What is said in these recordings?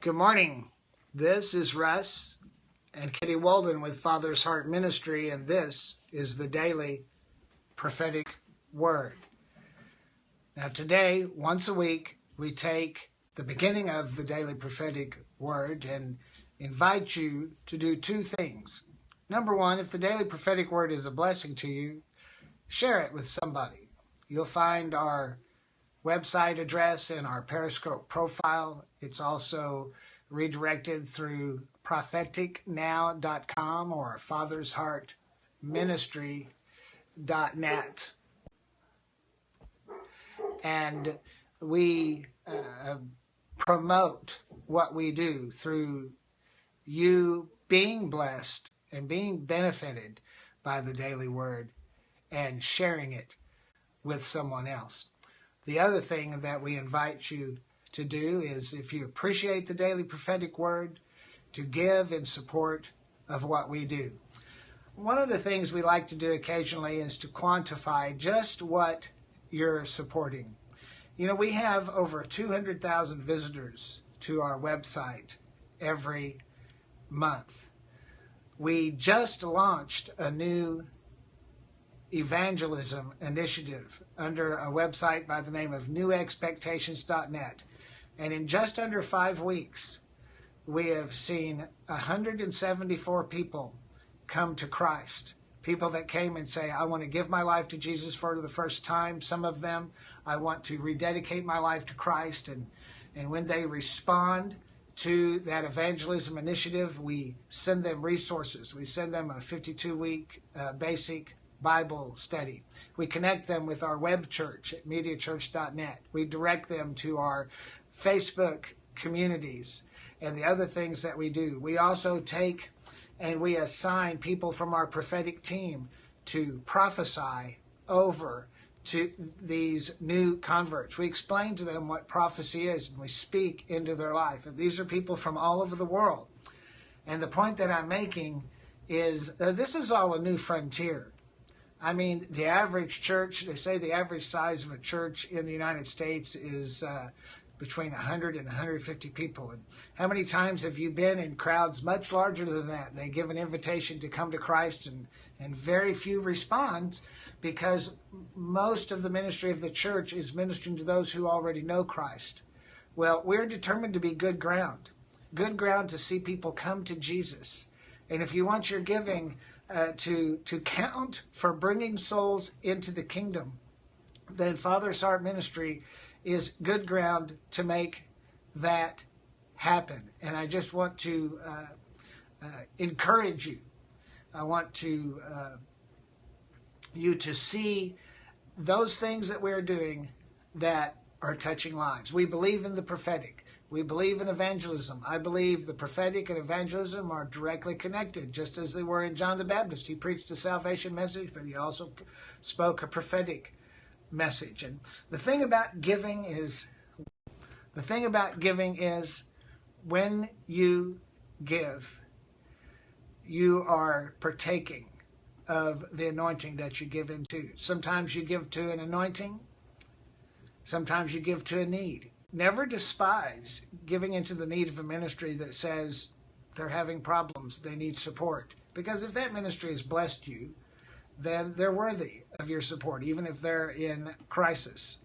Good morning. This is Russ and Kitty Walden with Father's Heart Ministry, and this is the Daily Prophetic Word. Now today, once a week, we take the beginning of the Daily Prophetic Word and invite you to do two things. Number one, if the Daily Prophetic Word is a blessing to you, share it with somebody. You'll find our website address and our Periscope profile. It's also redirected through propheticnow.com or fathersheartministry.net. And we promote what we do through you being blessed and being benefited by the daily word and sharing it with someone else. The other thing that we invite you to do is, if you appreciate the daily prophetic word, to give in support of what we do. One of the things we like to do occasionally is to quantify just what you're supporting. You know, we have over 200,000 visitors to our website every month. We just launched a new evangelism initiative under a website by the name of newexpectations.net. And in just under 5 weeks, we have seen 174 people come to Christ. People that came and say, I want to give my life to Jesus for the first time. Some of them, I want to rededicate my life to Christ. And when they respond to that evangelism initiative, we send them resources. We send them a 52-week basic Bible study. We connect them with our web church at mediachurch.net. We direct them to our Facebook communities and the other things that we do. We also take and we assign people from our prophetic team to prophesy over to these new converts. We explain to them what prophecy is, and we speak into their life. And these are people from all over the world. And the point that I'm making is this is all a new frontier. I mean, the average church, they say the average size of a church in the United States is between 100 and 150 people. And how many times have you been in crowds much larger than that? They give an invitation to come to Christ, and very few respond, because most of the ministry of the church is ministering to those who already know Christ. Well, we're determined to be good ground to see people come to Jesus. And if you want your giving to count for bringing souls into the kingdom, then Father's Heart Ministry is good ground to make that happen. And I just want to encourage you. I want to you to see those things that we're doing that are touching lives. We believe in the prophetic. We believe in evangelism. I believe the prophetic and evangelism are directly connected, just as they were in John the Baptist. He preached a salvation message, but he also spoke a prophetic message. And the thing about giving is when you give, you are partaking of the anointing that you give into. Sometimes you give to an anointing. Sometimes you give to a need. Never despise giving into the need of a ministry that says they're having problems, they need support. Because if that ministry has blessed you, then they're worthy of your support, even if they're in crisis.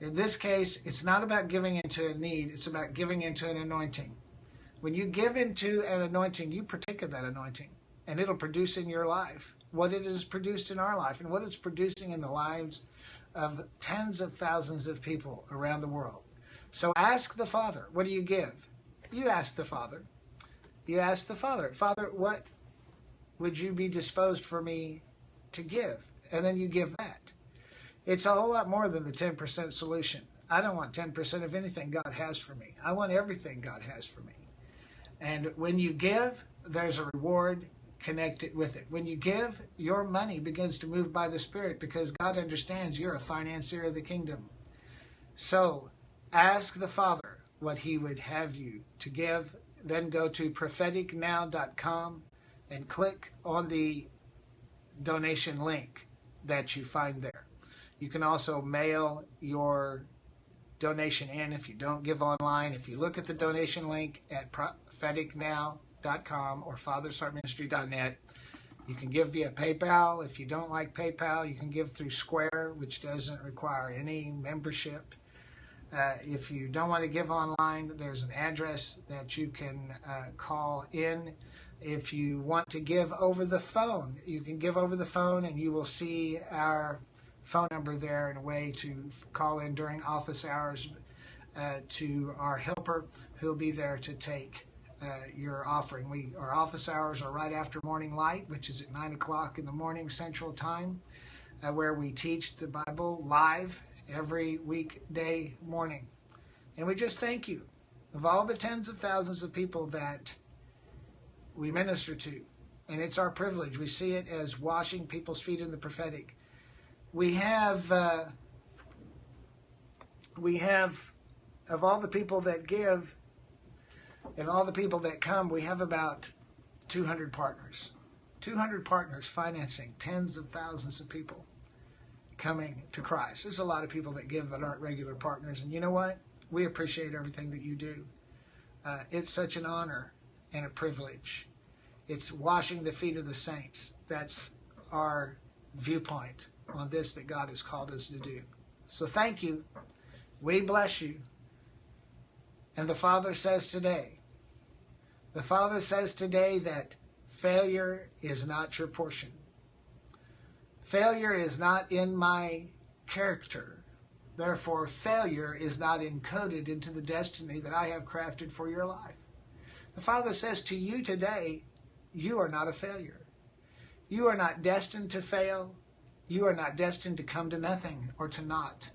In this case, it's not about giving into a need, it's about giving into an anointing. When you give into an anointing, you partake of that anointing, and it'll produce in your life what it has produced in our life and what it's producing in the lives of tens of thousands of people around the world. So ask the Father, what do you give? You ask the Father. You ask the Father, Father, what would you be disposed for me to give? And then you give that. It's a whole lot more than the 10% solution. I don't want 10% of anything God has for me. I want everything God has for me. And when you give, there's a reward connected with it. When you give, your money begins to move by the Spirit, because God understands you're a financier of the kingdom. So ask the Father what he would have you to give. Then go to propheticnow.com and click on the donation link that you find there. You can also mail your donation in. If you don't give online, if you look at the donation link at propheticnow.com or fathersheartministry.net, you can give via PayPal. If you don't like PayPal, you can give through Square, which doesn't require any membership. If you don't want to give online, there's an address that you can call in. If you want to give over the phone, you can give over the phone, and you will see our phone number there and a way to call in during office hours to our helper who'll be there to take your offering. Our office hours are right after morning light, which is at 9 o'clock in the morning Central Time, where we teach the Bible live every weekday morning. And we just thank you of all the tens of thousands of people that we minister to. And it's our privilege. We see it as washing people's feet in the prophetic. We have, of all the people that give and all the people that come, we have about 200 partners. 200 partners financing tens of thousands of people coming to Christ. There's a lot of people that give that aren't regular partners. And you know what? We appreciate everything that you do. It's such an honor and a privilege. It's washing the feet of the saints. That's our viewpoint on this that God has called us to do. So thank you. We bless you. And the Father says today that failure is not your portion. Failure is not in my character. Therefore, failure is not encoded into the destiny that I have crafted for your life. The Father says to you today, you are not a failure. You are not destined to fail. You are not destined to come to nothing or to naught.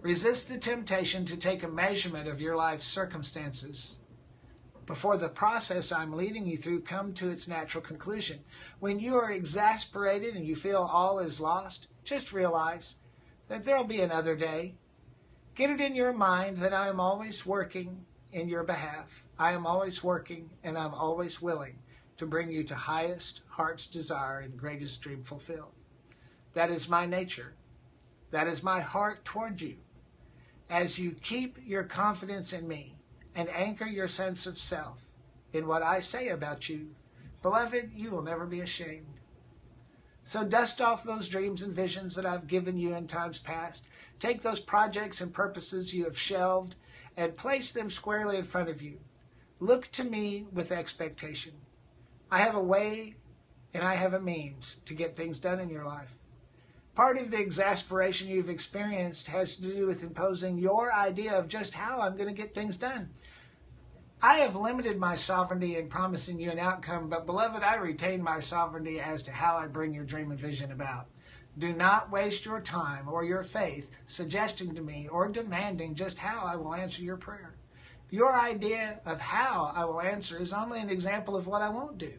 Resist the temptation to take a measurement of your life's circumstances before the process I'm leading you through come to its natural conclusion. When you are exasperated and you feel all is lost, just realize that there'll be another day. Get it in your mind that I am always working in your behalf. I am always working, and I'm always willing to bring you to highest heart's desire and greatest dream fulfilled. That is my nature. That is my heart toward you. As you keep your confidence in me and anchor your sense of self in what I say about you, beloved, you will never be ashamed. So dust off those dreams and visions that I've given you in times past. Take those projects and purposes you have shelved and place them squarely in front of you. Look to me with expectation. I have a way and I have a means to get things done in your life. Part of the exasperation you've experienced has to do with imposing your idea of just how I'm going to get things done. I have limited my sovereignty in promising you an outcome, but beloved, I retain my sovereignty as to how I bring your dream and vision about. Do not waste your time or your faith suggesting to me or demanding just how I will answer your prayer. Your idea of how I will answer is only an example of what I won't do.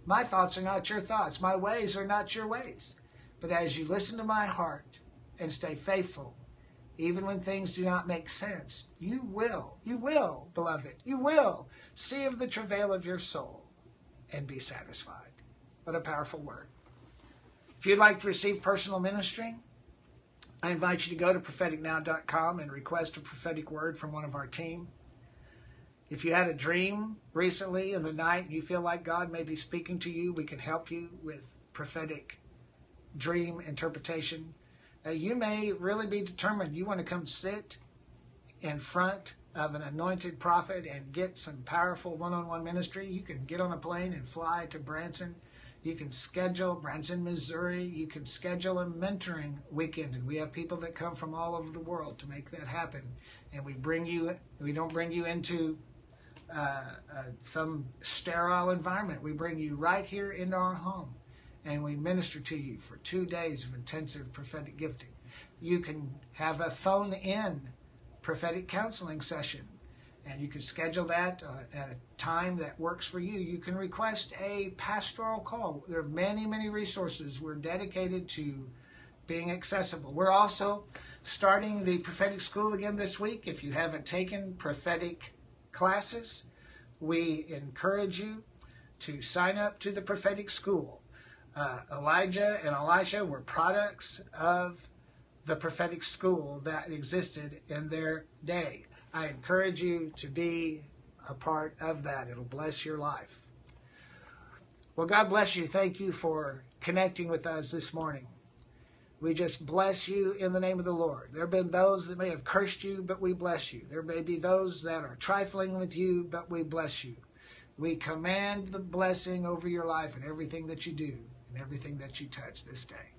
My thoughts are not your thoughts. My ways are not your ways. But as you listen to my heart and stay faithful, even when things do not make sense, you will, beloved, you will see of the travail of your soul and be satisfied. What a powerful word. If you'd like to receive personal ministry, I invite you to go to propheticnow.com and request a prophetic word from one of our team. If you had a dream recently in the night and you feel like God may be speaking to you, we can help you with prophetic dream interpretation. You may really be determined you want to come sit in front of an anointed prophet and get some powerful one-on-one ministry. You can get on a plane and fly to Branson. You can schedule Branson, Missouri. You can schedule a mentoring weekend, and we have people that come from all over the world to make that happen. And we don't bring you into some sterile environment. We bring you right here into our home, and we minister to you for 2 days of intensive prophetic gifting. You can have a phone-in prophetic counseling session, and you can schedule that at a time that works for you. You can request a pastoral call. There are many, many resources. We're dedicated to being accessible. We're also starting the prophetic school again this week. If you haven't taken prophetic classes, we encourage you to sign up to the prophetic school. Elijah and Elisha were products of the prophetic school that existed in their day. I encourage you to be a part of that. It'll bless your life. Well, God bless you. Thank you for connecting with us this morning. We just bless you in the name of the Lord. There have been those that may have cursed you, but we bless you. There may be those that are trifling with you, but we bless you. We command the blessing over your life and everything that you do and everything that you touch this day.